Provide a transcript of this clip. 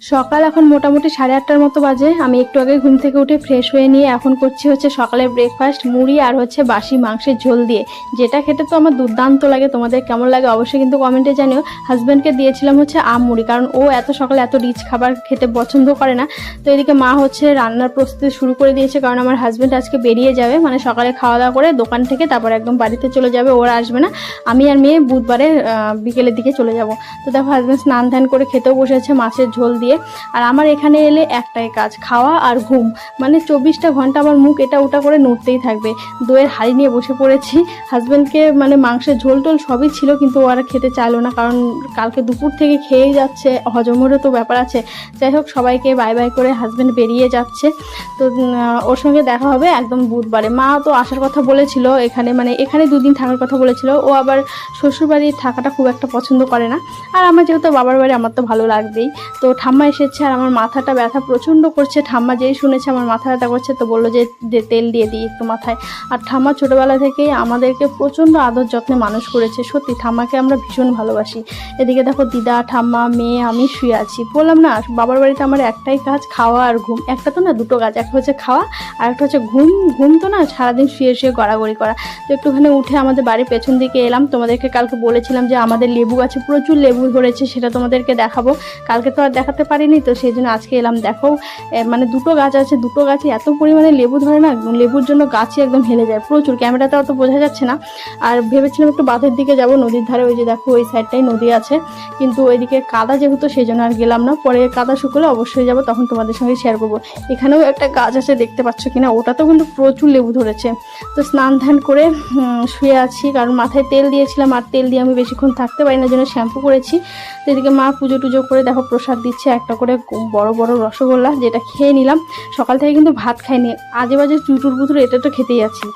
সকাল এখন মোটামুটি 8:30টার মতো বাজে। আমি একটু আগে ঘুম থেকে উঠে ফ্রেশ হয়ে নিয়ে এখন করছি হচ্ছে সকালের ব্রেকফাস্ট, মুড়ি আর হচ্ছে বাসি মাংসের ঝোল দিয়ে, যেটা খেতে তো আমার দুর্দান্ত লাগে। তোমাদের কেমন লাগে অবশ্যই কিন্তু কমেন্টে জানিও। হাজব্যান্ডকে দিয়েছিলাম হচ্ছে আম মুড়ি, কারণ ও এত সকালে এত রিচ খাবার খেতে পছন্দ করে না। তো এদিকে মা হচ্ছে রান্নার প্রস্তুতি শুরু করে দিয়েছে, কারণ আমার হাজব্যান্ড আজকে বেরিয়ে যাবে, মানে সকালে খাওয়া দাওয়া করে দোকান থেকে তারপর একদম বাড়িতে চলে যাবে। ওরা আসবে না, আমি আর মেয়ে বুধবারে বিকেলের দিকে চলে যাব। তো দেখো হাজব্যান্ড স্নান ধ্যান করে খেতেও বসেছে মাছের ঝোল দিয়ে। আর আমার এখানে এলে একটাই কাজ, খাওয়া আর ঘুম। মানে 24টা ঘন্টা আমার মুখ এটা ওটা করে নড়তেই থাকবে। দইয়ের হাঁড়ি নিয়ে বসে পড়েছি। হাজব্যান্ডকে মানে মাংসের ঝোল টোল সবই ছিল, কিন্তু ও আর খেতে চাইলো না, কারণ কালকে দুপুর থেকে খেয়েই যাচ্ছে, হজমেরও তো ব্যাপার আছে। যাই হোক, সবাইকে বাই বাই করে হাজব্যান্ড বেরিয়ে যাচ্ছে। তো ওর সঙ্গে দেখা হবে একদম বুধবারে। মা তো আসার কথা বলেছিল এখানে, মানে এখানে 2 দিন থাকার কথা বলেছিল। ও আবার শ্বশুরবাড়ি থাকাটা খুব একটা পছন্দ করে না, আর আমার যেহেতু বাবার বাড়ি আমার তো ভালো লাগবেই। তো ঠাম্মা এসেছে আর আমার মাথাটা ব্যথা প্রচণ্ড করছে। ঠাম্মা যেই শুনেছে আমার মাথা ব্যথা করছে, তো বললো যে তেল দিয়ে দিই একটু মাথায়। আর ঠাম্মা ছোটোবেলা থেকেই আমাদেরকে প্রচণ্ড আদর যত্নে মানুষ করেছে। সত্যি ঠাম্মাকে আমরা ভীষণ ভালোবাসি। এদিকে দেখো দিদা, ঠাম্মা, মেয়ে, আমি শুয়ে আছি। বললাম না বাবার বাড়িতে আমার একটাই কাজ, খাওয়া আর ঘুম। একটা তো না, দুটো কাজ, একটা হচ্ছে খাওয়া আর একটা হচ্ছে ঘুম। ঘুম তো না, সারাদিন শুয়ে শুয়ে গড়াগড়ি করা। তো একটুখানি উঠে আমাদের বাড়ির পেছন দিকে এলাম। তোমাদেরকে কালকে বলেছিলাম যে আমাদের লেবু গাছে প্রচুর লেবু ধরেছে, সেটা তোমাদেরকে দেখাবো। কালকে তো আর দেখাতে পারিনি, তো সেই জন্য আজকে এলাম। দেখো মানে দুটো গাছ আছে, দুটো গাছে এত পরিমাণে লেবু ধরে না, লেবুর জন্য গাছই একদম হেলে যায় প্রচুর। ক্যামেরাতে অত বোঝা যাচ্ছে না। আর ভেবেছিলাম একটু বাঁধের দিকে যাব, নদীর ধারে। ওই যে দেখো ওই সাইডটাই নদী আছে, কিন্তু ওইদিকে কাদা যেহেতু সেই জন্য আর গেলাম না। পরে কাদা শুকলে অবশ্যই যাব, তখন তোমাদের সঙ্গে শেয়ার করবো। এখানেও একটা গাছ আছে, দেখতে পাচ্ছ কিনা, ওটাতেও কিন্তু প্রচুর লেবু ধরেছে। তো স্নান ধ্যান করে শুয়ে আছি, কারণ মাথায় তেল দিয়েছিলাম, আর তেল দিয়ে আমি বেশিক্ষণ থাকতে পারি না, জন্য শ্যাম্পু করেছি। তো এদিকে মা পুজো টুজো করে দেখো প্রসাদ দিচ্ছে, একটা করে বড় বড় রসগোল্লা, যেটা খেয়ে নিলাম। সকাল থেকে কিন্তু ভাত খাইনি, আজে বাজে চুটুর বুতুর এটা তো খেতেই আছি।